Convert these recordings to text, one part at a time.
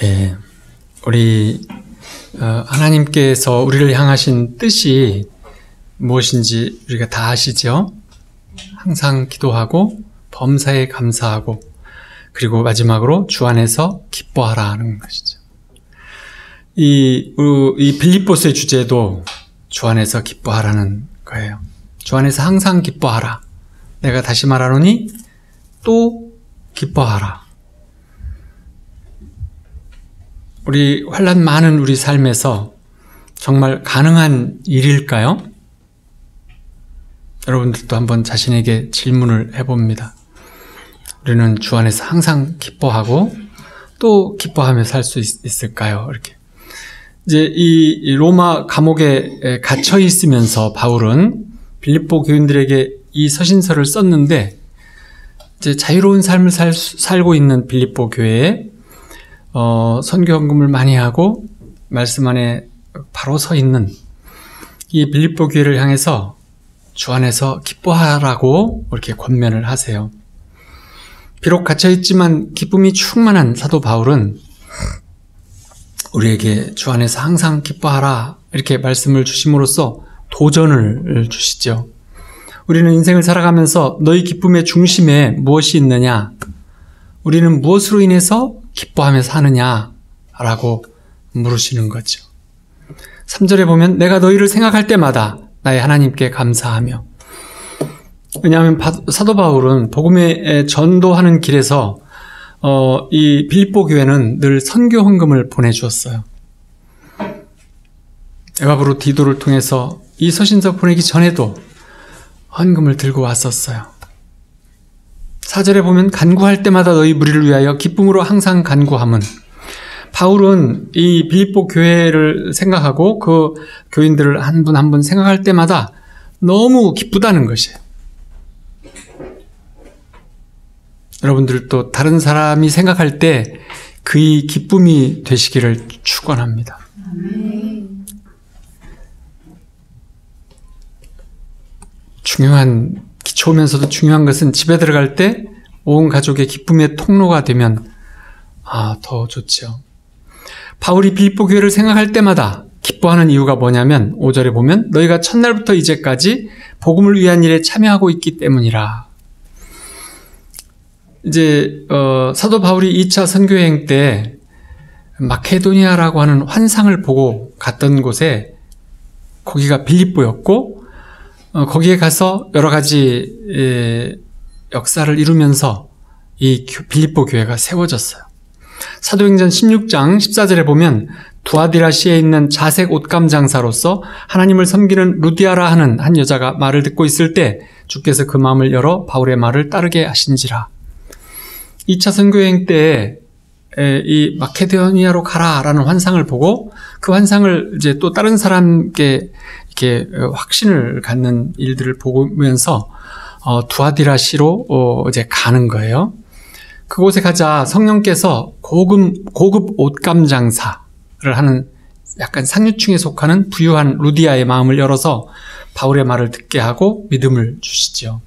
네, 우리 하나님께서 우리를 향하신 뜻이 무엇인지 우리가 다 아시죠? 항상 기도하고 범사에 감사하고 그리고 마지막으로 주 안에서 기뻐하라 하는 것이죠. 이 빌립보서의 주제도 주 안에서 기뻐하라는 거예요. 주 안에서 항상 기뻐하라. 내가 다시 말하노니 또 기뻐하라. 우리 환난 많은 우리 삶에서 정말 가능한 일일까요? 여러분들도 한번 자신에게 질문을 해봅니다. 우리는 주 안에서 항상 기뻐하고 또 기뻐하며 살 수 있을까요? 이렇게. 이제 이 로마 감옥에 갇혀 있으면서 바울은 빌립보 교인들에게 이 서신서를 썼는데, 이제 자유로운 삶을 살고 있는 빌립보 교회에 선교 헌금을 많이 하고 말씀 안에 바로 서 있는 이 빌립보 교회를 향해서 주 안에서 기뻐하라고 이렇게 권면을 하세요. 비록 갇혀있지만 기쁨이 충만한 사도 바울은 우리에게 주 안에서 항상 기뻐하라 이렇게 말씀을 주심으로써 도전을 주시죠. 우리는 인생을 살아가면서 너희 기쁨의 중심에 무엇이 있느냐? 우리는 무엇으로 인해서 기뻐하며 사느냐? 라고 물으시는 거죠. 3절에 보면 내가 너희를 생각할 때마다 나의 하나님께 감사하며. 왜냐하면 사도 바울은 복음의 전도하는 길에서 이 빌립보 교회는 늘 선교 헌금을 보내주었어요. 에바브로 디도를 통해서 이 서신서 보내기 전에도 헌금을 들고 왔었어요. 4절에 보면 간구할 때마다 너희 무리를 위하여 기쁨으로 항상 간구함은, 바울은 이 빌립보 교회를 생각하고 그 교인들을 한 분 한 분 생각할 때마다 너무 기쁘다는 것이에요. 여러분들도 다른 사람이 생각할 때 그의 기쁨이 되시기를 축원합니다. 중요한, 기초면서도 중요한 것은 집에 들어갈 때 온 가족의 기쁨의 통로가 되면 더 좋죠. 바울이 빌립보 교회를 생각할 때마다 기뻐하는 이유가 뭐냐면 5절에 보면 너희가 첫날부터 이제까지 복음을 위한 일에 참여하고 있기 때문이라. 이제 사도 바울이 2차 선교여행 때 마케도니아라고 하는 환상을 보고 갔던 곳에, 거기가 빌립보였고 거기에 가서 여러 가지 역사를 이루면서 이 빌립보 교회가 세워졌어요. 사도행전 16장 14절에 보면 두아디라시에 있는 자색 옷감 장사로서 하나님을 섬기는 루디아라 하는 한 여자가 말을 듣고 있을 때 주께서 그 마음을 열어 바울의 말을 따르게 하신지라. 2차 선교여행 때 이 마케도니아로 가라라는 환상을 보고 그 환상을 이제 또 다른 사람께 이렇게 확신을 갖는 일들을 보면서 두아디라시로 이제 가는 거예요. 그곳에 가자 성령께서 고급 옷감 장사를 하는 약간 상류층에 속하는 부유한 루디아의 마음을 열어서 바울의 말을 듣게 하고 믿음을 주시죠.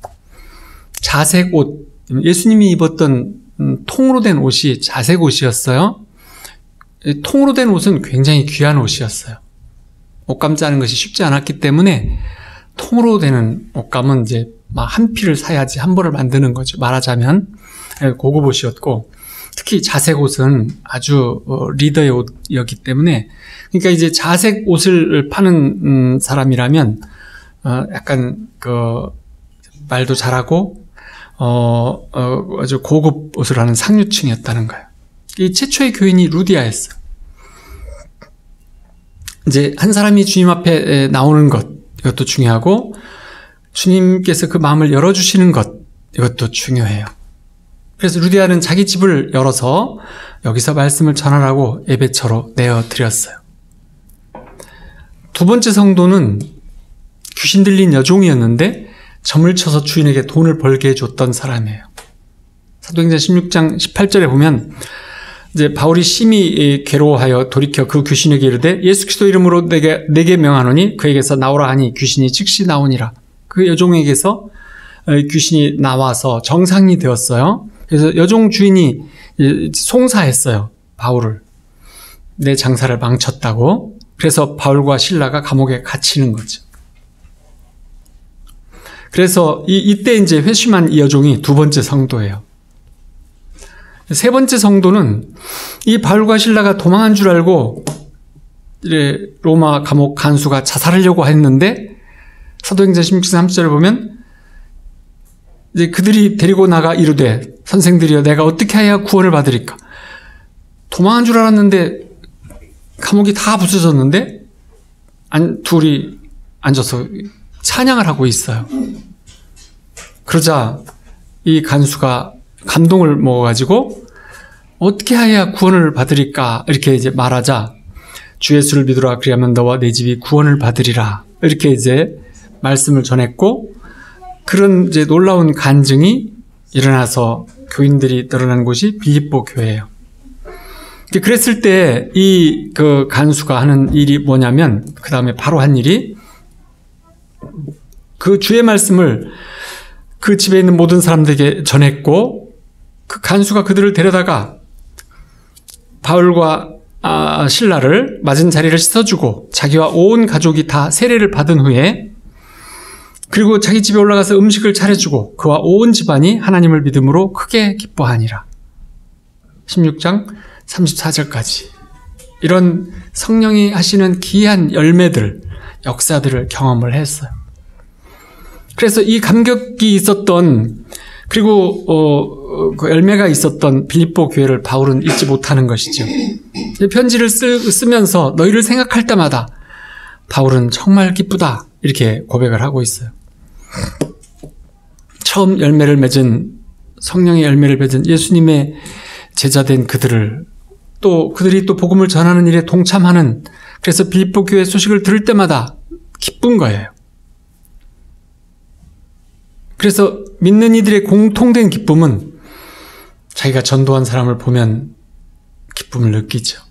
자색 옷, 예수님이 입었던 통으로 된 옷이 자색 옷이었어요. 통으로 된 옷은 굉장히 귀한 옷이었어요. 옷감 짜는 것이 쉽지 않았기 때문에 통으로 되는 옷감은 이제 한 피를 사야지 한 벌을 만드는 거죠. 말하자면 고급 옷이었고, 특히 자색 옷은 아주 리더의 옷이었기 때문에, 그러니까 이제 자색 옷을 파는 사람이라면 약간 말도 잘하고 아주 고급 옷을 하는 상류층이었다는 거예요. 이 최초의 교인이 루디아였어요. 이제 한 사람이 주님 앞에 나오는 것, 이것도 중요하고, 주님께서 그 마음을 열어주시는 것, 이것도 중요해요. 그래서 루디아는 자기 집을 열어서 여기서 말씀을 전하라고 예배처로 내어드렸어요. 두 번째 성도는 귀신 들린 여종이었는데 점을 쳐서 주인에게 돈을 벌게 해줬던 사람이에요. 사도행전 16장 18절에 보면 이제 바울이 심히 괴로워하여 돌이켜 그 귀신에게 이르되 예수 그리스도 이름으로 내게 명하노니 그에게서 나오라 하니 귀신이 즉시 나오니라. 그 여종에게서 귀신이 나와서 정상이 되었어요. 그래서 여종 주인이 송사했어요, 바울을. 내 장사를 망쳤다고. 그래서 바울과 실라가 감옥에 갇히는 거죠. 그래서 이때 이제 회심한 이 여종이 두 번째 성도예요. 세 번째 성도는 이 바울과 실라가 도망한 줄 알고 로마 감옥 간수가 자살하려고 했는데 사도행전 16장 3절을 보면 이제 그들이 데리고 나가 이르되 선생들이여 내가 어떻게 해야 구원을 받으리까? 도망한 줄 알았는데 감옥이 다 부서졌는데 둘이 앉아서 찬양을 하고 있어요. 그러자 이 간수가 감동을 먹어가지고 어떻게 해야 구원을 받으리까 이렇게 이제 말하자 주 예수를 믿으라 그리하면 너와 내 집이 구원을 받으리라 이렇게 이제 말씀을 전했고 그런 이제 놀라운 간증이 일어나서 교인들이 늘어난 곳이 빌립보 교회예요. 그랬을 때 이 그 간수가 하는 일이 뭐냐면 그 다음에 바로 한 일이 그 주의 말씀을 그 집에 있는 모든 사람들에게 전했고 그 간수가 그들을 데려다가 바울과 실라를 맞은 자리를 씻어주고 자기와 온 가족이 다 세례를 받은 후에 그리고 자기 집에 올라가서 음식을 차려주고 그와 온 집안이 하나님을 믿음으로 크게 기뻐하니라. 16장 34절까지 이런 성령이 하시는 귀한 열매들, 역사들을 경험을 했어요. 그래서 이 감격이 있었던 그리고 그 열매가 있었던 빌립보 교회를 바울은 잊지 못하는 것이죠. 편지를 쓰면서 너희를 생각할 때마다 바울은 정말 기쁘다 이렇게 고백을 하고 있어요. 처음 열매를 맺은 성령의 열매를 맺은 예수님의 제자된 그들을 또 그들이 또 복음을 전하는 일에 동참하는 그래서 빌립보 교회 소식을 들을 때마다 기쁜 거예요. 그래서 믿는 이들의 공통된 기쁨은 자기가 전도한 사람을 보면 기쁨을 느끼죠.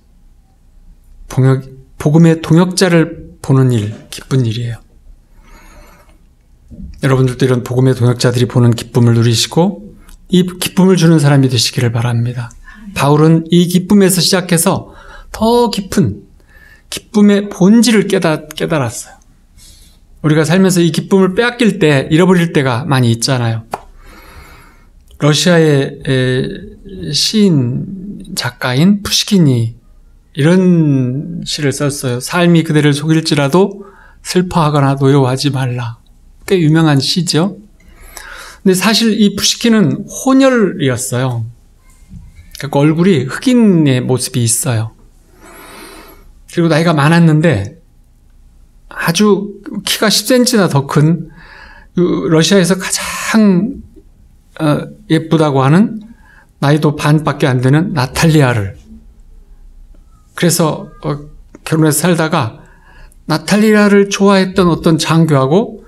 복음의 동역자를 보는 일, 기쁜 일이에요. 여러분들도 이런 복음의 동역자들이 보는 기쁨을 누리시고 이 기쁨을 주는 사람이 되시기를 바랍니다. 바울은 이 기쁨에서 시작해서 더 깊은 기쁨의 본질을 깨달았어요. 우리가 살면서 이 기쁨을 빼앗길 때, 잃어버릴 때가 많이 있잖아요. 러시아의 시인, 작가인 푸시킨이 이런 시를 썼어요. 삶이 그대를 속일지라도 슬퍼하거나 노여워하지 말라. 꽤 유명한 시죠. 근데 사실 이 푸시킨은 혼혈이었어요. 그러니까 얼굴이 흑인의 모습이 있어요. 그리고 나이가 많았는데 아주 키가 10cm나 더 큰 러시아에서 가장 예쁘다고 하는 나이도 반밖에 안 되는 나탈리아를 그래서 결혼해서 살다가 나탈리아를 좋아했던 어떤 장교하고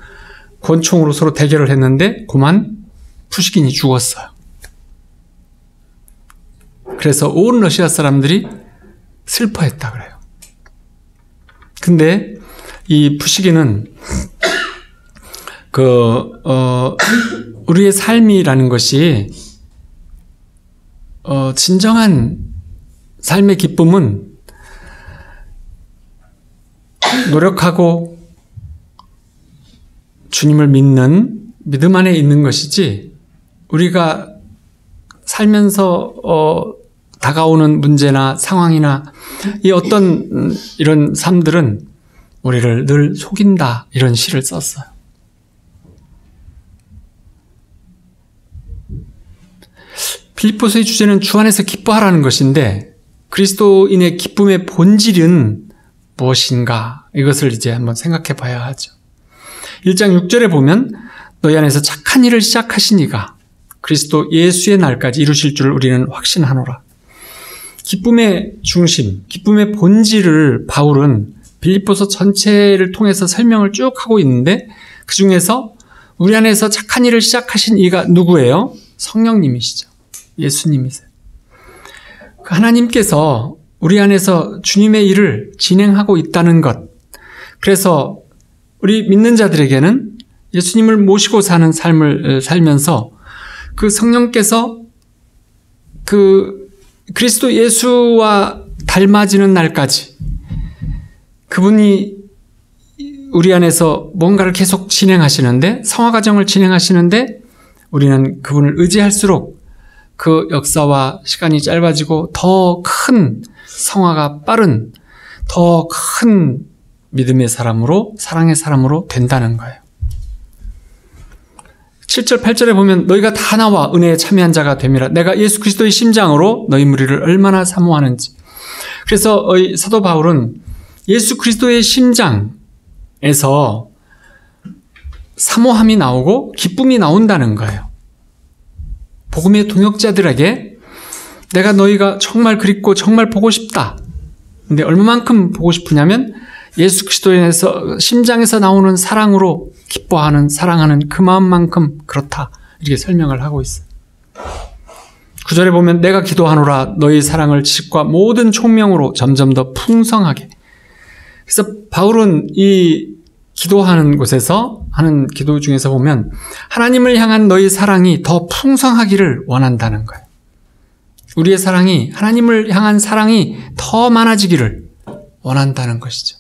권총으로 서로 대결을 했는데 그만 푸시킨이 죽었어요. 그래서 온 러시아 사람들이 슬퍼했다 그래요. 근데 이 푸시킨은 우리의 삶이라는 것이 진정한 삶의 기쁨은 노력하고 주님을 믿는 믿음 안에 있는 것이지 우리가 살면서 다가오는 문제나 상황이나 이 어떤 이런 삶들은 우리를 늘 속인다 이런 시를 썼어요. 빌립보서의 주제는 주 안에서 기뻐하라는 것인데 그리스도인의 기쁨의 본질은 무엇인가 이것을 이제 한번 생각해 봐야 하죠. 1장 6절에 보면 너희 안에서 착한 일을 시작하신 이가 그리스도 예수의 날까지 이루실 줄을 우리는 확신하노라. 기쁨의 중심, 기쁨의 본질을 바울은 빌립보서 전체를 통해서 설명을 쭉 하고 있는데 그 중에서 우리 안에서 착한 일을 시작하신 이가 누구예요? 성령님이시죠. 예수님이세요. 하나님께서 우리 안에서 주님의 일을 진행하고 있다는 것. 그래서 우리 믿는 자들에게는 예수님을 모시고 사는 삶을 살면서 그 성령께서 그 그리스도 예수와 닮아지는 날까지 그분이 우리 안에서 뭔가를 계속 진행하시는데, 성화 과정을 진행하시는데 우리는 그분을 의지할수록 그 역사와 시간이 짧아지고 더 큰 성화가 빠른, 더 큰 믿음의 사람으로, 사랑의 사람으로 된다는 거예요. 7절, 8절에 보면 너희가 다 나와 은혜에 참여한 자가 됨이라. 내가 예수 그리스도의 심장으로 너희 무리를 얼마나 사모하는지. 그래서 사도 바울은 예수 그리스도의 심장에서 사모함이 나오고 기쁨이 나온다는 거예요. 복음의 동역자들에게 내가 너희가 정말 그립고 정말 보고 싶다. 근데 얼마만큼 보고 싶으냐면 예수 그리스도에서 심장에서 나오는 사랑으로 기뻐하는, 사랑하는 그 마음만큼 그렇다. 이렇게 설명을 하고 있어요. 9절에 보면 내가 기도하노라 너희 사랑을 지식과 모든 총명으로 점점 더 풍성하게. 그래서 바울은 이 기도하는 곳에서 하는 기도 중에서 보면 하나님을 향한 너희 사랑이 더 풍성하기를 원한다는 거예요. 우리의 사랑이, 하나님을 향한 사랑이 더 많아지기를 원한다는 것이죠.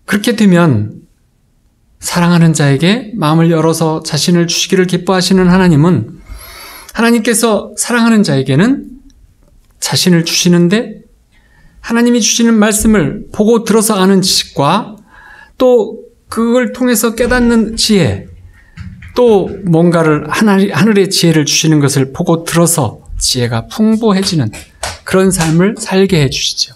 그렇게 되면 사랑하는 자에게 마음을 열어서 자신을 주시기를 기뻐하시는 하나님은, 하나님께서 사랑하는 자에게는 자신을 주시는데 하나님이 주시는 말씀을 보고 들어서 아는 지식과 또 그걸 통해서 깨닫는 지혜, 또 뭔가를 하늘의 지혜를 주시는 것을 보고 들어서 지혜가 풍부해지는 그런 삶을 살게 해주시죠.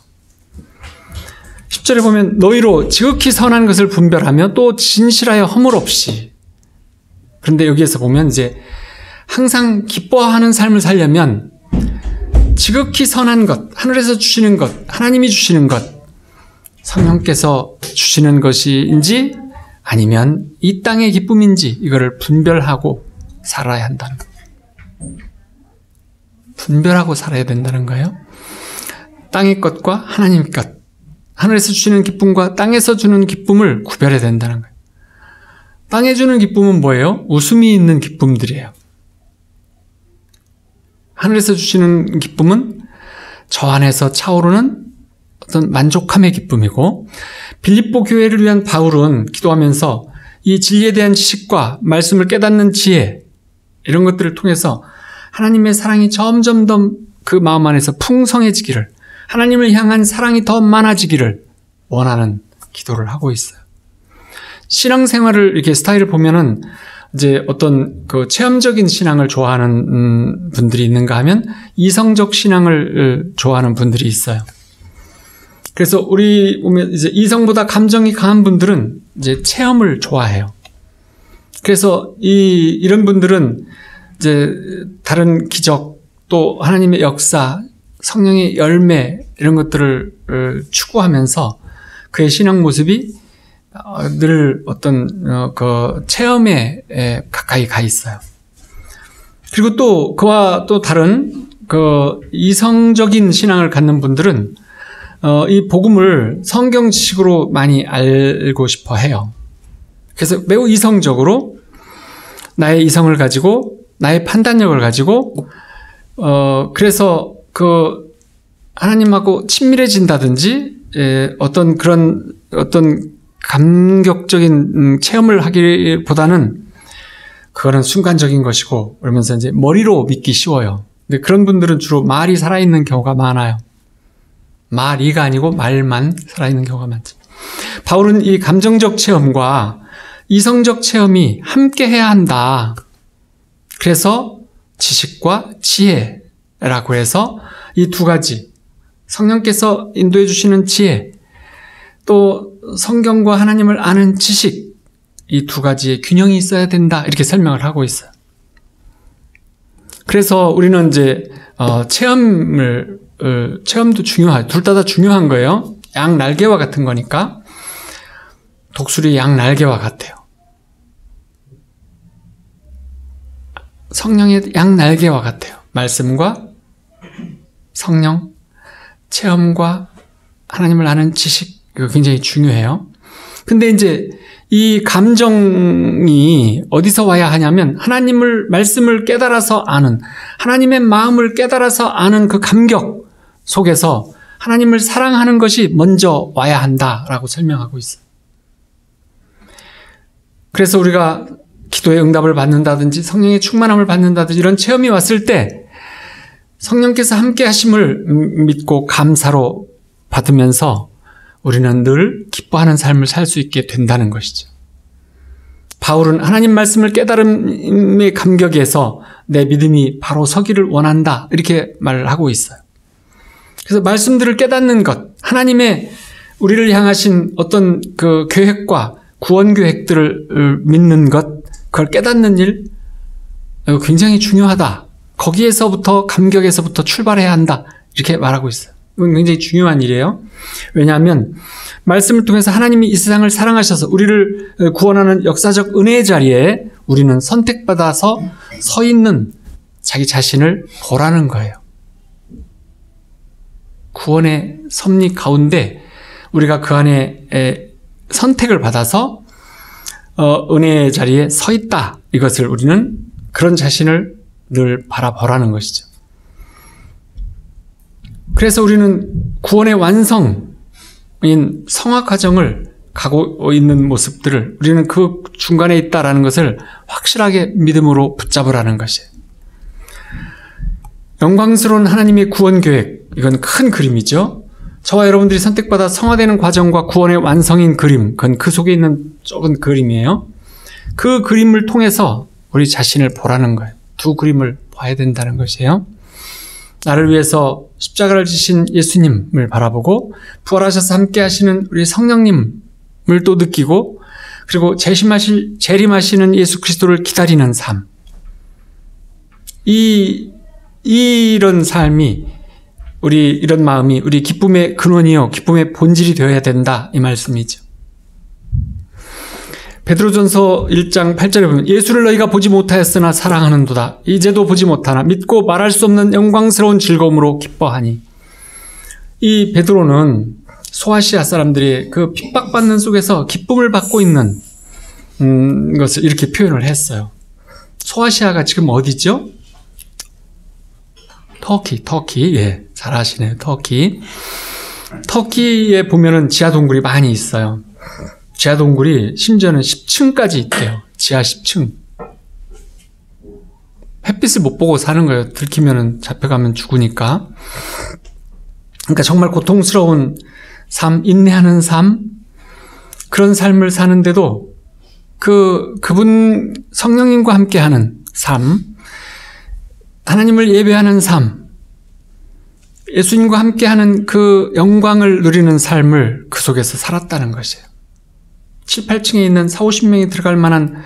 10절에 보면 너희로 지극히 선한 것을 분별하며 또 진실하여 허물 없이. 그런데 여기에서 보면 이제 항상 기뻐하는 삶을 살려면 지극히 선한 것, 하늘에서 주시는 것, 하나님이 주시는 것, 성령께서 주시는 것인지 아니면 이 땅의 기쁨인지 이거를 분별하고 살아야 한다는 거예요. 분별하고 살아야 된다는 거예요. 땅의 것과 하나님의 것, 하늘에서 주시는 기쁨과 땅에서 주는 기쁨을 구별해야 된다는 거예요. 땅에 주는 기쁨은 뭐예요? 웃음이 있는 기쁨들이에요. 하늘에서 주시는 기쁨은 저 안에서 차오르는 어떤 만족함의 기쁨이고, 빌립보 교회를 위한 바울은 기도하면서 이 진리에 대한 지식과 말씀을 깨닫는 지혜, 이런 것들을 통해서 하나님의 사랑이 점점 더 그 마음 안에서 풍성해지기를, 하나님을 향한 사랑이 더 많아지기를 원하는 기도를 하고 있어요. 신앙생활을 이렇게 스타일을 보면은 이제 어떤 그 체험적인 신앙을 좋아하는 분들이 있는가 하면 이성적 신앙을 좋아하는 분들이 있어요. 그래서 우리 보면 이제 이성보다 감정이 강한 분들은 이제 체험을 좋아해요. 그래서 이런 분들은 이제 다른 기적, 또 하나님의 역사, 성령의 열매, 이런 것들을 추구하면서 그의 신앙 모습이 늘 어떤 그 체험에 가까이 가 있어요. 그리고 또 그와 또 다른 그 이성적인 신앙을 갖는 분들은 이 복음을 성경 지식으로 많이 알고 싶어 해요. 그래서 매우 이성적으로 나의 이성을 가지고 나의 판단력을 가지고 그래서 그 하나님하고 친밀해진다든지 어떤 그런 어떤 감격적인 체험을 하기보다는 그거는 순간적인 것이고 그러면서 이제 머리로 믿기 쉬워요. 근데 그런 분들은 주로 말이 살아있는 경우가 많아요. 말이가 아니고 말만 살아있는 경우가 많죠. 바울은 이 감정적 체험과 이성적 체험이 함께 해야 한다. 그래서 지식과 지혜라고 해서 이 두 가지, 성령께서 인도해 주시는 지혜, 또 성경과 하나님을 아는 지식, 이 두 가지의 균형이 있어야 된다. 이렇게 설명을 하고 있어요. 그래서 우리는 이제 체험도 중요해요. 둘 다 중요한 거예요. 양 날개와 같은 거니까. 독수리 양 날개와 같아요. 성령의 양 날개와 같아요. 말씀과 성령, 체험과 하나님을 아는 지식, 이거 굉장히 중요해요. 근데 이제 이 감정이 어디서 와야 하냐면 하나님을, 말씀을 깨달아서 아는, 하나님의 마음을 깨달아서 아는 그 감격 속에서 하나님을 사랑하는 것이 먼저 와야 한다라고 설명하고 있어요. 그래서 우리가 기도의 응답을 받는다든지 성령의 충만함을 받는다든지 이런 체험이 왔을 때 성령께서 함께 하심을 믿고 감사로 받으면서 우리는 늘 기뻐하는 삶을 살 수 있게 된다는 것이죠. 바울은 하나님 말씀을 깨달음의 감격에서 내 믿음이 바로 서기를 원한다 이렇게 말을 하고 있어요. 그래서 말씀들을 깨닫는 것, 하나님의 우리를 향하신 어떤 그 계획과 구원 계획들을 믿는 것, 그걸 깨닫는 일 굉장히 중요하다. 거기에서부터 감격에서부터 출발해야 한다. 이렇게 말하고 있어요. 이건 굉장히 중요한 일이에요. 왜냐하면 말씀을 통해서 하나님이 이 세상을 사랑하셔서 우리를 구원하는 역사적 은혜의 자리에 우리는 선택받아서 서 있는 자기 자신을 보라는 거예요. 구원의 섭리 가운데 우리가 그 안에 선택을 받아서 은혜의 자리에 서 있다. 이것을 우리는 그런 자신을 늘 바라보라는 것이죠. 그래서 우리는 구원의 완성인 성화 과정을 가고 있는 모습들을 우리는 그 중간에 있다라는 것을 확실하게 믿음으로 붙잡으라는 것이에요. 영광스러운 하나님의 구원 계획, 이건 큰 그림이죠. 저와 여러분들이 선택받아 성화되는 과정과 구원의 완성인 그림, 그건 그 속에 있는 좁은 그림이에요. 그 그림을 통해서 우리 자신을 보라는 거예요. 두 그림을 봐야 된다는 것이에요. 나를 위해서 십자가를 지신 예수님을 바라보고 부활하셔서 함께 하시는 우리 성령님을 또 느끼고 그리고 재림하시는 예수 그리스도를 기다리는 삶. 이런 삶이 이런 마음이 우리 기쁨의 근원이요 기쁨의 본질이 되어야 된다 이 말씀이죠. 베드로전서 1장 8절에 보면 예수를 너희가 보지 못하였으나 사랑하는도다. 이제도 보지 못하나 믿고 말할 수 없는 영광스러운 즐거움으로 기뻐하니. 이 베드로는 소아시아 사람들이 그 핍박받는 속에서 기쁨을 받고 있는 것을 이렇게 표현을 했어요. 소아시아가 지금 어디죠? 터키. 예, 잘 아시네요. 터키에 보면은 지하 동굴이 많이 있어요. 지하 동굴이 심지어는 10층까지 있대요. 지하 10층. 햇빛을 못 보고 사는 거예요. 들키면은 잡혀가면 죽으니까. 그러니까 정말 고통스러운 삶, 인내하는 삶, 그런 삶을 사는데도 그분 성령님과 함께하는 삶, 하나님을 예배하는 삶, 예수님과 함께하는 그 영광을 누리는 삶을 그 속에서 살았다는 것이에요. 7, 8층에 있는 4, 50명이 들어갈 만한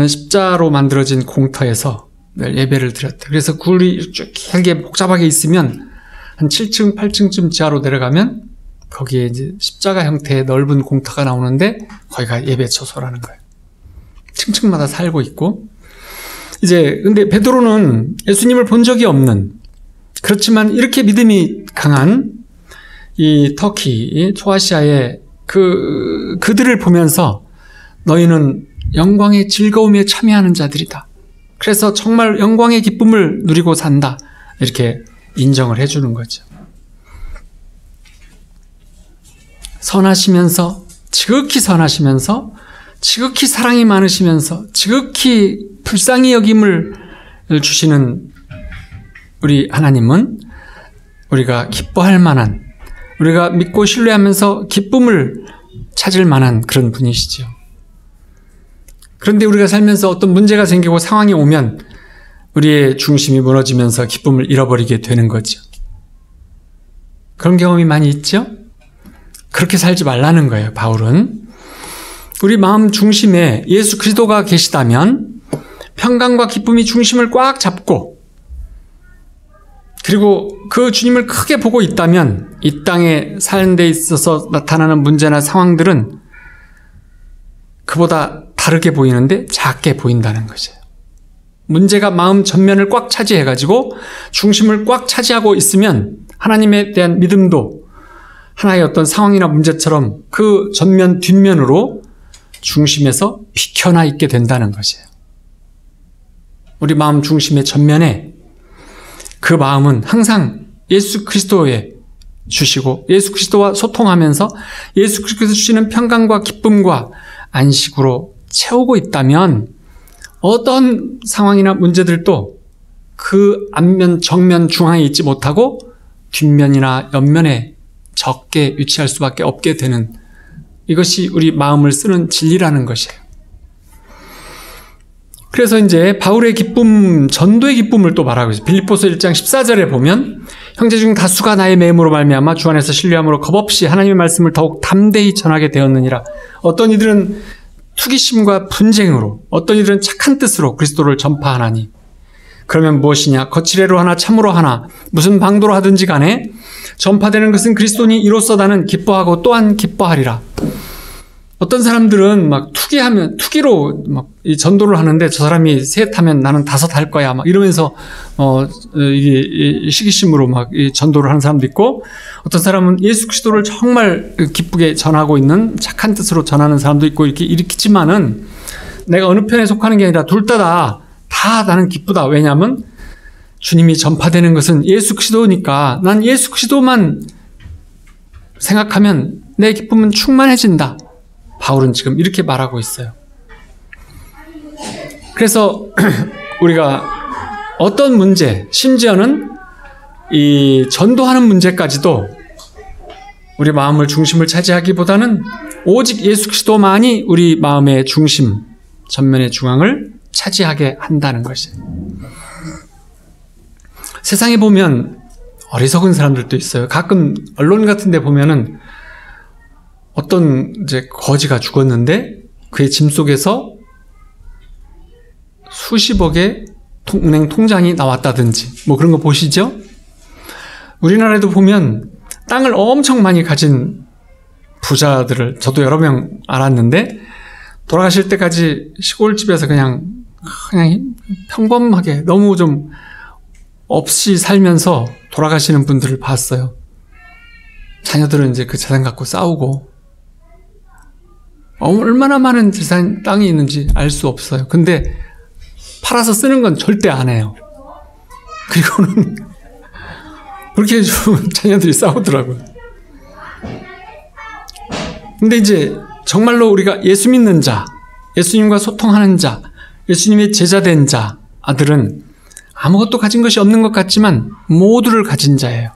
십자로 만들어진 공터에서 예배를 드렸대요. 그래서 굴이 쭉 길게 복잡하게 있으면 한 7층, 8층쯤 지하로 내려가면 거기에 이제 십자가 형태의 넓은 공터가 나오는데 거기가 예배 처소라는 거예요. 층층마다 살고 있고 근데 베드로는 예수님을 본 적이 없는, 그렇지만 이렇게 믿음이 강한 이 터키, 소아시아의 그들을 보면서 너희는 영광의 즐거움에 참여하는 자들이다. 그래서 정말 영광의 기쁨을 누리고 산다. 이렇게 인정을 해주는 거죠. 지극히 선하시면서, 지극히 사랑이 많으시면서, 지극히 불쌍히 여김을 주시는 우리 하나님은 우리가 기뻐할 만한, 우리가 믿고 신뢰하면서 기쁨을 찾을 만한 그런 분이시죠. 그런데 우리가 살면서 어떤 문제가 생기고 상황이 오면 우리의 중심이 무너지면서 기쁨을 잃어버리게 되는 거죠. 그런 경험이 많이 있죠? 그렇게 살지 말라는 거예요, 바울은. 우리 마음 중심에 예수 그리스도가 계시다면 평강과 기쁨이 중심을 꽉 잡고 그리고 그 주님을 크게 보고 있다면 이 땅에 사는 데 있어서 나타나는 문제나 상황들은 그보다 다르게 보이는데 작게 보인다는 것이에요. 문제가 마음 전면을 꽉 차지해가지고 중심을 꽉 차지하고 있으면 하나님에 대한 믿음도 하나의 어떤 상황이나 문제처럼 그 전면 뒷면으로 중심에서 비켜나 있게 된다는 것이에요. 우리 마음 중심의 전면에 그 마음은 항상 예수 그리스도의 주시고 예수 그리스도와 소통하면서 예수 그리스도께서 주시는 평강과 기쁨과 안식으로 채우고 있다면 어떤 상황이나 문제들도 그 앞면, 정면, 중앙에 있지 못하고 뒷면이나 옆면에 적게 위치할 수밖에 없게 되는, 이것이 우리 마음을 쓰는 진리라는 것이에요. 그래서 이제 바울의 기쁨, 전도의 기쁨을 또 말하고 있어요. 빌립보서 1장 14절에 보면 형제 중 다수가 나의 매임으로 말미암아 주 안에서 신뢰함으로 겁없이 하나님의 말씀을 더욱 담대히 전하게 되었느니라. 어떤 이들은 투기심과 분쟁으로, 어떤 이들은 착한 뜻으로 그리스도를 전파하나니, 그러면 무엇이냐? 거칠애로 하나 참으로 하나 무슨 방도로 하든지 간에 전파되는 것은 그리스도니 이로써 나는 기뻐하고 또한 기뻐하리라. 어떤 사람들은 막 투기로 막 이 전도를 하는데 저 사람이 셋 하면 나는 5 할 거야 막 이러면서 이게 시기심으로 막 이 전도를 하는 사람도 있고, 어떤 사람은 예수 그리스도를 정말 기쁘게 전하고 있는 착한 뜻으로 전하는 사람도 있고, 이렇게 있지만은 내가 어느 편에 속하는 게 아니라 둘 다 나는 기쁘다. 왜냐하면 주님이 전파되는 것은 예수 그리스도니까 난 예수 그리스도만 생각하면 내 기쁨은 충만해진다. 바울은 지금 이렇게 말하고 있어요. 그래서 우리가 어떤 문제, 심지어는 이 전도하는 문제까지도 우리 마음을 중심을 차지하기보다는 오직 예수 그리스도만이 우리 마음의 중심, 전면의 중앙을 차지하게 한다는 것이에요. 세상에 보면 어리석은 사람들도 있어요. 가끔 언론 같은 데 보면은 어떤 이제 거지가 죽었는데 그의 짐 속에서 수십억의 은행 통장이 나왔다든지 뭐 그런 거 보시죠? 우리나라에도 보면 땅을 엄청 많이 가진 부자들을 저도 여러 명 알았는데 돌아가실 때까지 시골집에서 그냥 평범하게 너무 좀 없이 살면서 돌아가시는 분들을 봤어요. 자녀들은 이제 그 재산 갖고 싸우고 얼마나 많은 재산, 땅이 있는지 알 수 없어요. 근데 팔아서 쓰는 건 절대 안 해요. 그리고는 그렇게 좀 자녀들이 싸우더라고요. 근데 이제 정말로 우리가 예수 믿는 자, 예수님과 소통하는 자, 예수님의 제자된 자, 아들은 아무것도 가진 것이 없는 것 같지만 모두를 가진 자예요.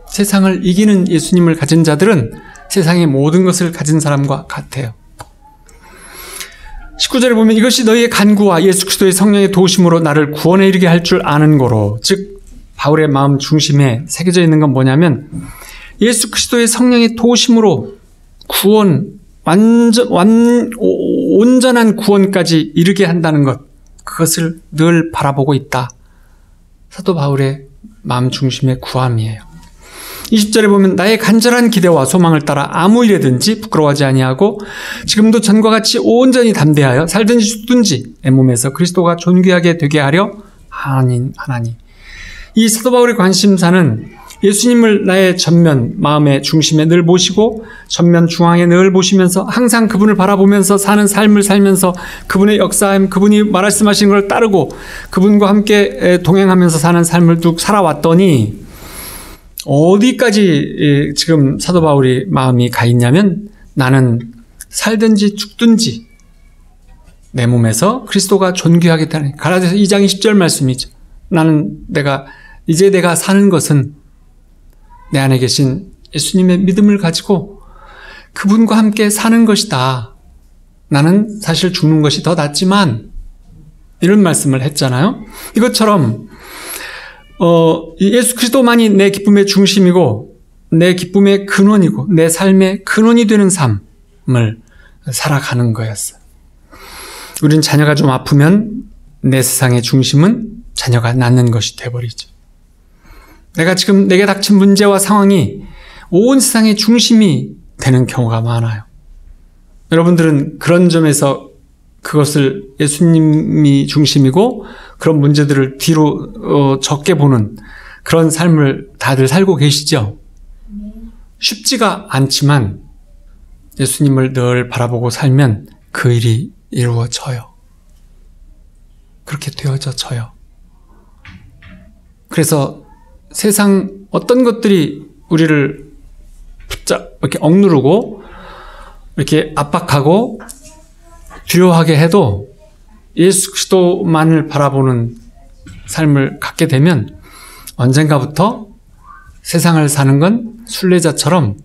세상을 이기는 예수님을 가진 자들은 세상의 모든 것을 가진 사람과 같아요. 19절에 보면 이것이 너희의 간구와 예수 그리스도의 성령의 도우심으로 나를 구원에 이르게 할 줄 아는 거로, 즉 바울의 마음 중심에 새겨져 있는 건 뭐냐면 예수 그리스도의 성령의 도우심으로 구원, 온전한 구원까지 이르게 한다는 것, 그것을 늘 바라보고 있다. 사도 바울의 마음 중심의 구함이에요. 20절에 보면 나의 간절한 기대와 소망을 따라 아무 일에든지 부끄러워하지 아니하고 지금도 전과 같이 온전히 담대하여 살든지 죽든지 내 몸에서 그리스도가 존귀하게 되게 하려 하나니. 이 사도 바울의 관심사는 예수님을 나의 전면, 마음의 중심에 늘 모시고 전면 중앙에 늘 보시면서 항상 그분을 바라보면서 사는 삶을 살면서 그분의 역사함, 그분이 말씀하신 걸 따르고 그분과 함께 동행하면서 사는 삶을 쭉 살아왔더니 어디까지 지금 사도 바울이 마음이 가 있냐면 나는 살든지 죽든지 내 몸에서 그리스도가 존귀하게 되는, 갈라디아서 2장 20절 말씀이죠. 나는 내가 사는 것은 내 안에 계신 예수님의 믿음을 가지고 그분과 함께 사는 것이다. 나는 사실 죽는 것이 더 낫지만, 이런 말씀을 했잖아요. 이것처럼 예수 그리스도만이 내 기쁨의 중심이고 내 기쁨의 근원이고 내 삶의 근원이 되는 삶을 살아가는 거였어요. 우린 자녀가 좀 아프면 내 세상의 중심은 자녀가 낳는 것이 돼버리죠. 내가 지금 내게 닥친 문제와 상황이 온 세상의 중심이 되는 경우가 많아요. 여러분들은 그런 점에서 그것을 예수님이 중심이고 그런 문제들을 뒤로 적게 보는 그런 삶을 다들 살고 계시죠? 쉽지가 않지만 예수님을 늘 바라보고 살면 그 일이 이루어져요. 그렇게 되어져요. 그래서 세상 어떤 것들이 우리를 이렇게 억누르고 이렇게 압박하고 두려워하게 해도 예수 그리스도만을 바라보는 삶을 갖게 되면 언젠가부터 세상을 사는 건 순례자처럼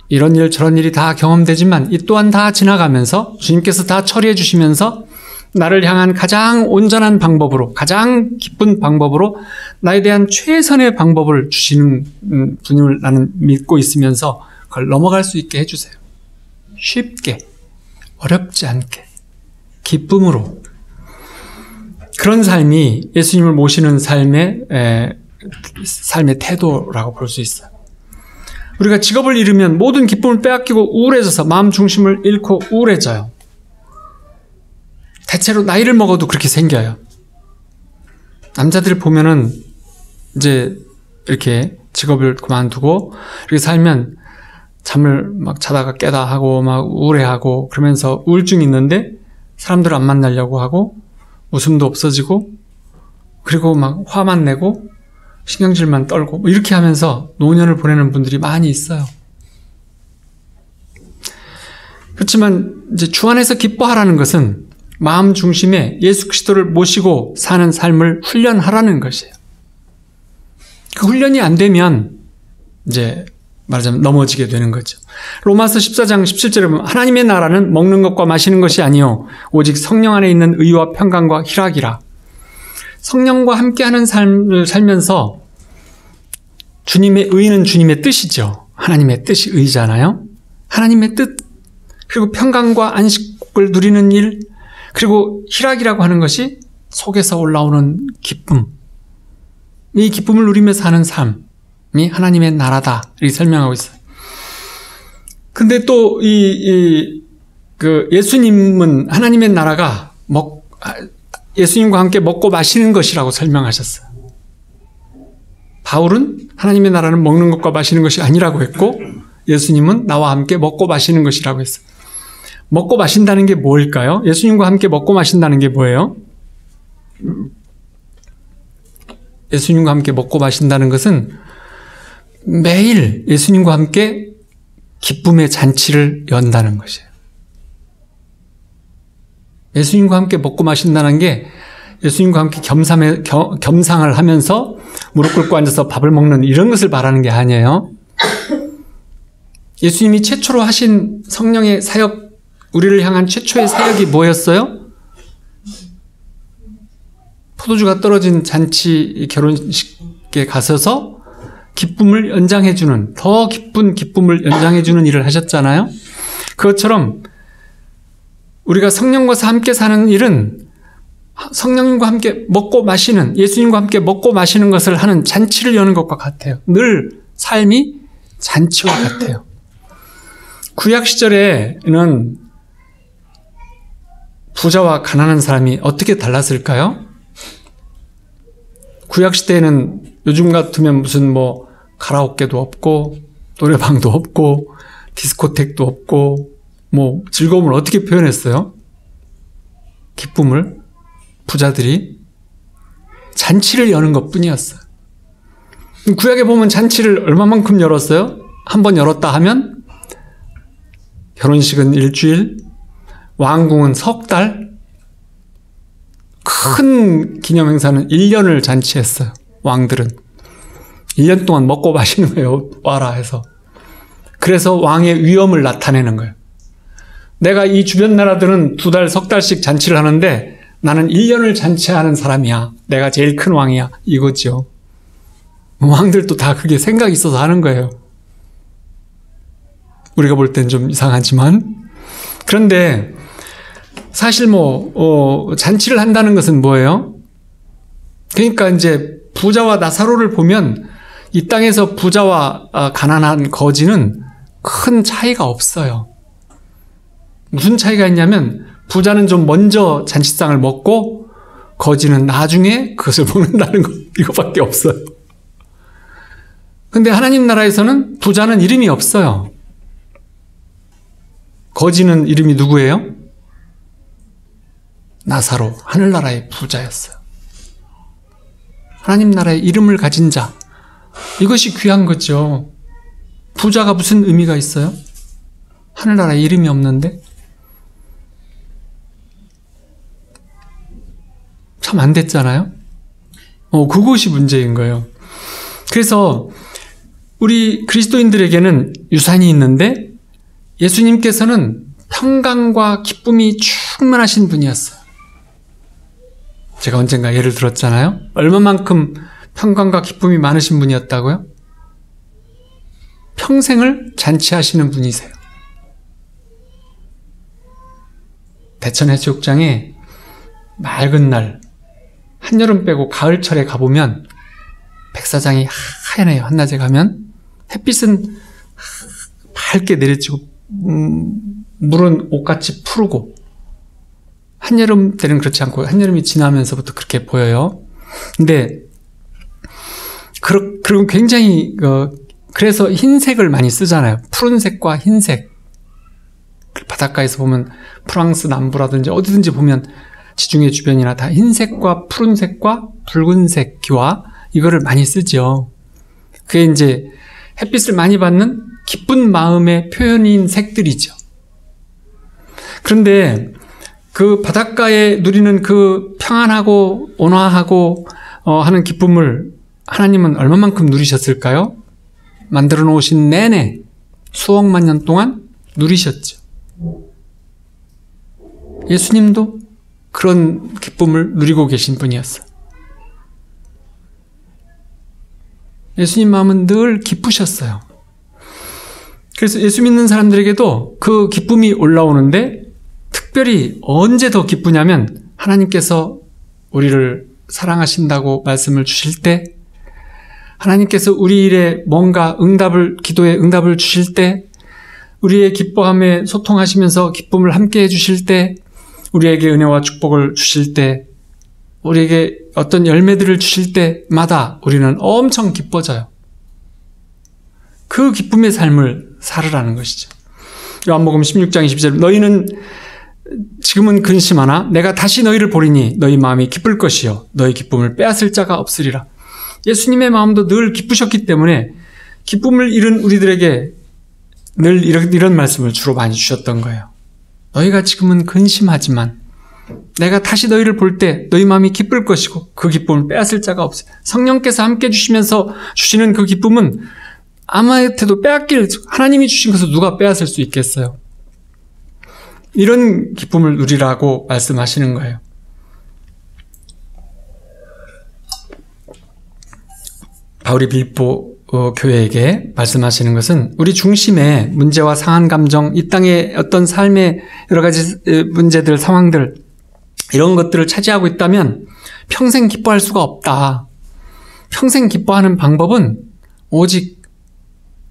이런 일 저런 일이 다 경험되지만 이 또한 다 지나가면서 주님께서 다 처리해 주시면서 나를 향한 가장 온전한 방법으로, 가장 기쁜 방법으로 나에 대한 최선의 방법을 주시는 분을 나는 믿고 있으면서 그걸 넘어갈 수 있게 해주세요. 쉽게, 어렵지 않게, 기쁨으로. 그런 삶이 예수님을 모시는 삶의 태도라고 볼 수 있어요. 우리가 직업을 잃으면 모든 기쁨을 빼앗기고 우울해져서 마음 중심을 잃고 우울해져요. 대체로 나이를 먹어도 그렇게 생겨요. 남자들 보면은 이제 이렇게 직업을 그만두고 이렇게 살면 잠을 막 자다가 깨다 하고 막 우울해하고 그러면서 우울증이 있는데 사람들 안 만나려고 하고 웃음도 없어지고 그리고 막 화만 내고 신경질만 떨고 뭐 이렇게 하면서 노년을 보내는 분들이 많이 있어요. 그렇지만 이제 주 안에서 기뻐하라는 것은 마음 중심에 예수 그리스도를 모시고 사는 삶을 훈련하라는 것이에요. 그 훈련이 안 되면 이제 말하자면 넘어지게 되는 거죠. 로마서 14장 17절에 보면 하나님의 나라는 먹는 것과 마시는 것이 아니요 오직 성령 안에 있는 의와 평강과 희락이라. 성령과 함께하는 삶을 살면서 주님의 의는 주님의 뜻이죠. 하나님의 뜻이 의잖아요. 하나님의 뜻 그리고 평강과 안식을 누리는 일 그리고 희락이라고 하는 것이 속에서 올라오는 기쁨. 이 기쁨을 누리며 사는 삶이 하나님의 나라다 이렇게 설명하고 있어요. 근데 또 예수님은 하나님의 나라가 예수님과 함께 먹고 마시는 것이라고 설명하셨어요. 바울은 하나님의 나라는 먹는 것과 마시는 것이 아니라고 했고 예수님은 나와 함께 먹고 마시는 것이라고 했어요. 먹고 마신다는 게 뭘까요? 예수님과 함께 먹고 마신다는 게 뭐예요? 예수님과 함께 먹고 마신다는 것은 매일 예수님과 함께 기쁨의 잔치를 연다는 것이에요. 예수님과 함께 먹고 마신다는 게 예수님과 함께 겸상을 하면서 무릎 꿇고 앉아서 밥을 먹는 이런 것을 말하는 게 아니에요. 예수님이 최초로 하신 성령의 사역, 우리를 향한 최초의 사역이 뭐였어요? 포도주가 떨어진 잔치 결혼식에 가셔서 기쁨을 연장해주는, 더 기쁜 기쁨을 연장해주는 일을 하셨잖아요. 그것처럼 우리가 성령과 함께 사는 일은 성령님과 함께 먹고 마시는, 예수님과 함께 먹고 마시는 것을 하는 잔치를 여는 것과 같아요. 늘 삶이 잔치와 같아요. 구약 시절에는 부자와 가난한 사람이 어떻게 달랐을까요? 구약 시대에는 요즘 같으면 무슨 가라오케도 없고 노래방도 없고 디스코텍도 없고 즐거움을 어떻게 표현했어요? 기쁨을 부자들이 잔치를 여는 것뿐이었어요. 구약에 보면 잔치를 얼마만큼 열었어요? 한 번 열었다 하면 결혼식은 일주일, 왕궁은 석 달, 큰 기념행사는 1년을 잔치했어요. 왕들은 1년 동안 먹고 마시는 거예요. 와라 해서. 그래서 왕의 위엄을 나타내는 거예요. 내가 이 주변 나라들은 2달, 석 달씩 잔치를 하는데 나는 1년을 잔치하는 사람이야. 내가 제일 큰 왕이야. 이거죠. 왕들도 다 그게 생각이 있어서 하는 거예요. 우리가 볼 땐 좀 이상하지만. 그런데 사실 잔치를 한다는 것은 뭐예요? 그러니까 이제 부자와 나사로를 보면 이 땅에서 부자와 가난한 거지는 큰 차이가 없어요. 무슨 차이가 있냐면 부자는 좀 먼저 잔치상을 먹고 거지는 나중에 그것을 먹는다는 것, 이거밖에 없어요. 근데 하나님 나라에서는 부자는 이름이 없어요. 거지는 이름이 누구예요? 나사로, 하늘나라의 부자였어요. 하나님 나라의 이름을 가진 자, 이것이 귀한 거죠. 부자가 무슨 의미가 있어요? 하늘나라에 이름이 없는데? 참 안 됐잖아요? 그것이 문제인 거예요. 그래서 우리 그리스도인들에게는 유산이 있는데 예수님께서는 평강과 기쁨이 충만하신 분이었어요. 제가 언젠가 예를 들었잖아요. 얼마만큼 평강과 기쁨이 많으신 분이었다고요? 평생을 잔치하시는 분이세요. 대천해수욕장에 맑은 날, 한여름 빼고 가을철에 가보면 백사장이 하얘네요. 한낮에 가면 햇빛은 밝게 내리치고 물은 옷같이 푸르고, 한여름 때는 그렇지 않고 한여름이 지나면서부터 그렇게 보여요. 근데 그리고 굉장히 그래서 흰색을 많이 쓰잖아요. 푸른색과 흰색. 바닷가에서 보면 프랑스 남부라든지 어디든지 보면 지중해 주변이나 다 흰색과 푸른색과 붉은색 기와 이거를 많이 쓰죠. 그게 이제 햇빛을 많이 받는 기쁜 마음의 표현인 색들이죠. 그런데 그 바닷가에 누리는 그 평안하고 온화하고 하는 기쁨을 하나님은 얼마만큼 누리셨을까요? 만들어 놓으신 내내 수억만 년 동안 누리셨죠. 예수님도 그런 기쁨을 누리고 계신 분이었어요. 예수님 마음은 늘 기쁘셨어요. 그래서 예수 믿는 사람들에게도 그 기쁨이 올라오는데 특별히 언제 더 기쁘냐면 하나님께서 우리를 사랑하신다고 말씀을 주실 때, 하나님께서 우리 일에 뭔가 기도에 응답을 주실 때, 우리의 기뻐함에 소통하시면서 기쁨을 함께 해주실 때, 우리에게 은혜와 축복을 주실 때, 우리에게 어떤 열매들을 주실 때마다 우리는 엄청 기뻐져요. 그 기쁨의 삶을 살으라는 것이죠. 요한복음 16장 22절, 너희는 지금은 근심하나 내가 다시 너희를 보리니 너희 마음이 기쁠 것이요 너희 기쁨을 빼앗을 자가 없으리라. 예수님의 마음도 늘 기쁘셨기 때문에 기쁨을 잃은 우리들에게 늘 이런 말씀을 주로 많이 주셨던 거예요. 너희가 지금은 근심하지만 내가 다시 너희를 볼 때 너희 마음이 기쁠 것이고 그 기쁨을 빼앗을 자가 없어. 성령께서 함께 주시면서 주시는 그 기쁨은 아무한테도 하나님이 주신 것을 누가 빼앗을 수 있겠어요? 이런 기쁨을 누리라고 말씀하시는 거예요. 바울이 빌립보 교회에게 말씀하시는 것은 우리 중심의 문제와 상한 감정, 이 땅의 어떤 삶의 여러 가지 문제들, 상황들, 이런 것들을 차지하고 있다면 평생 기뻐할 수가 없다. 평생 기뻐하는 방법은 오직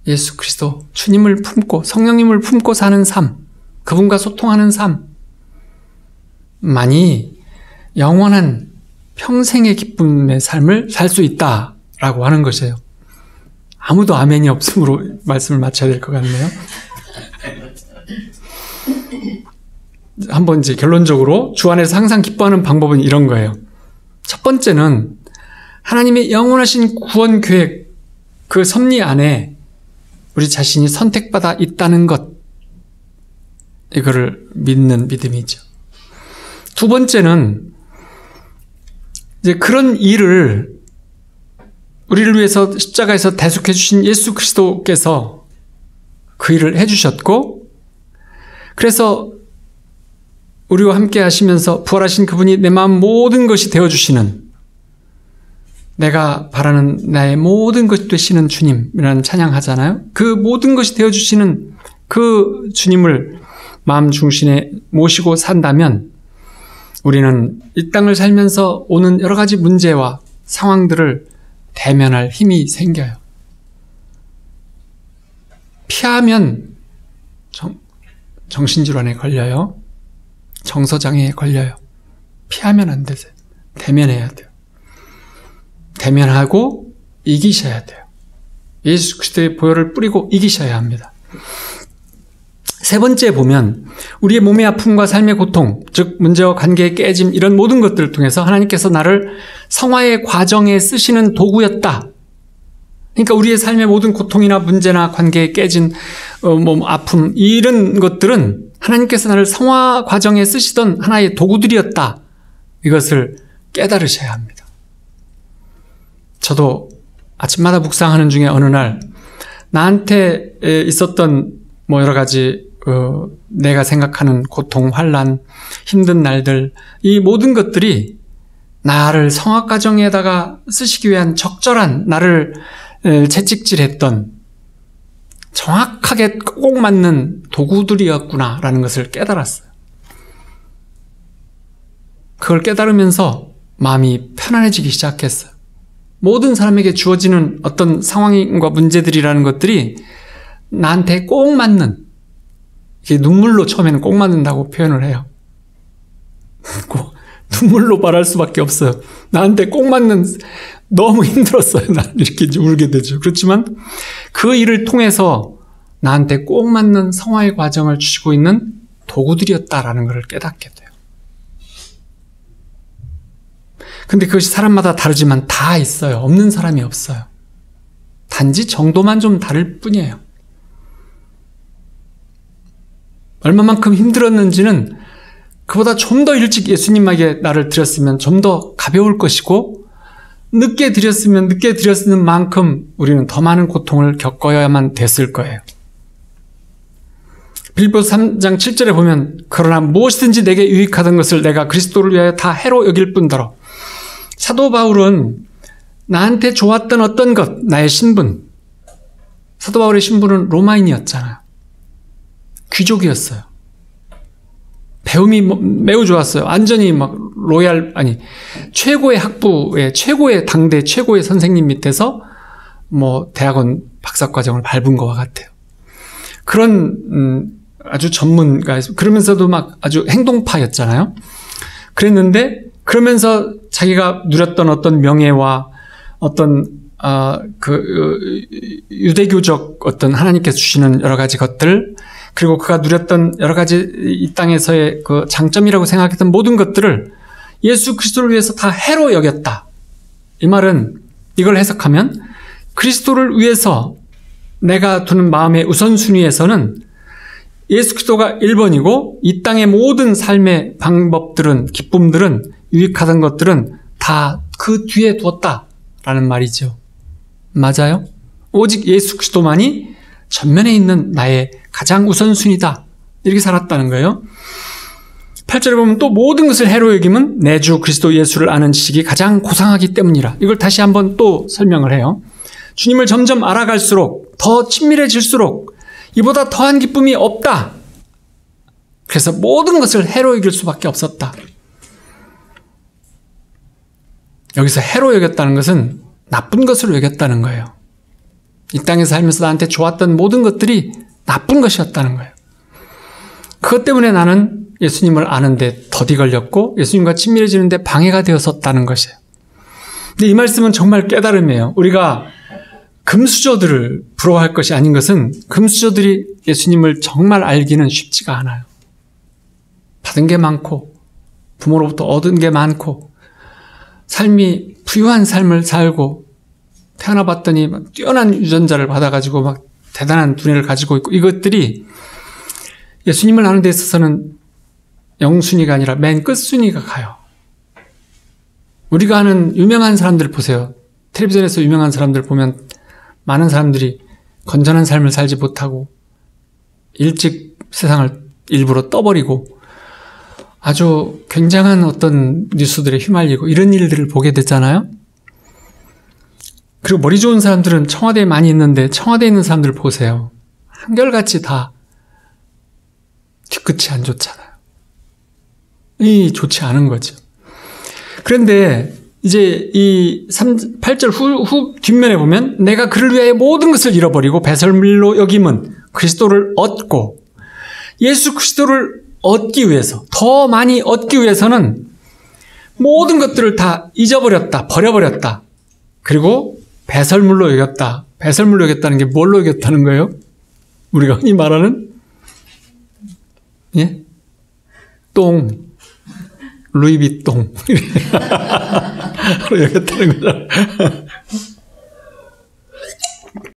예수 그리스도, 주님을 품고 성령님을 품고 사는 삶, 그분과 소통하는 삶만이 영원한 평생의 기쁨의 삶을 살 수 있다라고 하는 것이에요. 아무도 아멘이 없으므로 말씀을 마쳐야 될 것 같네요. 한번 이제 결론적으로 주 안에서 항상 기뻐하는 방법은 이런 거예요. 첫 번째는 하나님의 영원하신 구원 계획, 그 섭리 안에 우리 자신이 선택받아 있다는 것, 이거를 믿는 믿음이죠. 두 번째는 이제 그런 일을 우리를 위해서 십자가에서 대속해 주신 예수 그리스도께서 그 일을 해주셨고, 그래서 우리와 함께 하시면서 부활하신 그분이 내 마음 모든 것이 되어주시는, 내가 바라는 나의 모든 것이 되시는 주님이라는 찬양하잖아요. 그 모든 것이 되어주시는 그 주님을 마음 중심에 모시고 산다면 우리는 이 땅을 살면서 오는 여러 가지 문제와 상황들을 대면할 힘이 생겨요. 피하면 정신질환에 걸려요. 정서장애에 걸려요. 피하면 안 되세요. 대면해야 돼요. 대면하고 이기셔야 돼요. 예수 그리스도의 보혈을 뿌리고 이기셔야 합니다. 세 번째 보면 우리의 몸의 아픔과 삶의 고통, 즉 문제와 관계의 깨짐, 이런 모든 것들을 통해서 하나님께서 나를 성화의 과정에 쓰시는 도구였다, 그러니까 우리의 삶의 모든 고통이나 문제나 관계에 깨진 아픔 이런 것들은 하나님께서 나를 성화 과정에 쓰시던 하나의 도구들이었다. 이것을 깨달으셔야 합니다. 저도 아침마다 묵상하는 중에 어느 날 나한테 있었던 여러 가지 내가 생각하는 고통, 환난, 힘든 날들 이 모든 것들이 나를 성화 과정에다가 쓰시기 위한 적절한 나를 채찍질했던 정확하게 꼭 맞는 도구들이었구나라는 것을 깨달았어요. 그걸 깨달으면서 마음이 편안해지기 시작했어요. 모든 사람에게 주어지는 어떤 상황과 문제들이라는 것들이 나한테 꼭 맞는, 이게 눈물로 처음에는 꼭 맞는다고 표현을 해요. 눈물로 말할 수밖에 없어요. 나한테 꼭 맞는, 너무 힘들었어요. 난 이렇게 이제 울게 되죠. 그렇지만 그 일을 통해서 나한테 꼭 맞는 성화의 과정을 주시고 있는 도구들이었다라는 것을 깨닫게 돼요. 근데 그것이 사람마다 다르지만 다 있어요. 없는 사람이 없어요. 단지 정도만 좀 다를 뿐이에요. 얼마만큼 힘들었는지는 그보다 좀 더 일찍 예수님에게 나를 드렸으면 좀 더 가벼울 것이고 늦게 드렸는 만큼 우리는 더 많은 고통을 겪어야만 됐을 거예요. 빌립보서 3장 7절에 보면 그러나 무엇이든지 내게 유익하던 것을 내가 그리스도를 위하여 다 해로 여길 뿐더러 사도 바울은 나한테 좋았던 어떤 것, 나의 신분, 사도 바울의 신분은 로마인이었잖아요. 귀족이었어요. 배움이 매우 좋았어요. 완전히 최고의 학부의 최고의 당대 최고의 선생님 밑에서 대학원 박사과정을 밟은 것과 같아요. 그런 아주 전문가였어요. 그러면서도 아주 행동파였잖아요. 그랬는데 그러면서 자기가 누렸던 어떤 명예와 어떤 유대교적 어떤 하나님께서 주시는 여러 가지 것들, 그리고 그가 누렸던 여러 가지 이 땅에서의 그 장점이라고 생각했던 모든 것들을 예수 그리스도를 위해서 다 해로 여겼다. 이 말은 이걸 해석하면 그리스도를 위해서 내가 두는 마음의 우선순위에서는 예수 그리스도가 1번이고 이 땅의 모든 삶의 방법들은, 기쁨들은, 유익하던 것들은 다 그 뒤에 두었다라는 말이죠. 맞아요? 오직 예수 그리스도만이 전면에 있는 나의 가장 우선순위다. 이렇게 살았다는 거예요. 8절에 보면 또 모든 것을 해로 여김은 내 주 그리스도 예수를 아는 지식이 가장 고상하기 때문이라. 이걸 다시 한번 또 설명을 해요. 주님을 점점 알아갈수록 더 친밀해질수록 이보다 더한 기쁨이 없다. 그래서 모든 것을 해로 여길 수밖에 없었다. 여기서 해로 여겼다는 것은 나쁜 것으로 여겼다는 거예요. 이 땅에 살면서 나한테 좋았던 모든 것들이 나쁜 것이었다는 거예요. 그것 때문에 나는 예수님을 아는데 더디 걸렸고 예수님과 친밀해지는데 방해가 되었었다는 것이에요. 근데 이 말씀은 정말 깨달음이에요. 우리가 금수저들을 부러워할 것이 아닌 것은 금수저들이 예수님을 정말 알기는 쉽지가 않아요. 받은 게 많고 부모로부터 얻은 게 많고 삶이 부유한 삶을 살고 태어나 봤더니 뛰어난 유전자를 받아가지고 대단한 두뇌를 가지고 있고 이것들이 예수님을 아는 데 있어서는 영순위가 아니라 맨 끝순위가 가요. 우리가 아는 유명한 사람들 보세요. 텔레비전에서 유명한 사람들 보면 많은 사람들이 건전한 삶을 살지 못하고 일찍 세상을 일부러 떠버리고 아주 굉장한 어떤 뉴스들에 휘말리고 이런 일들을 보게 됐잖아요. 그리고 머리 좋은 사람들은 청와대에 많이 있는데 청와대에 있는 사람들 보세요. 한결같이 다 뒤끝이 안 좋잖아요. 좋지 않은 거죠. 그런데 이제 이 8절 후 뒷면에 보면 내가 그를 위하여 모든 것을 잃어버리고 배설물로 여김은 그리스도를 얻고 예수 그리스도를 얻기 위해서 더 많이 얻기 위해서는 모든 것들을 다 잊어버렸다. 버려버렸다. 그리고 배설물로 여겼다. 배설물로 여겼다는 게 뭘로 여겼다는 거예요? 우리가 흔히 말하는 똥, 루이비똥 로 여겼다는 거죠.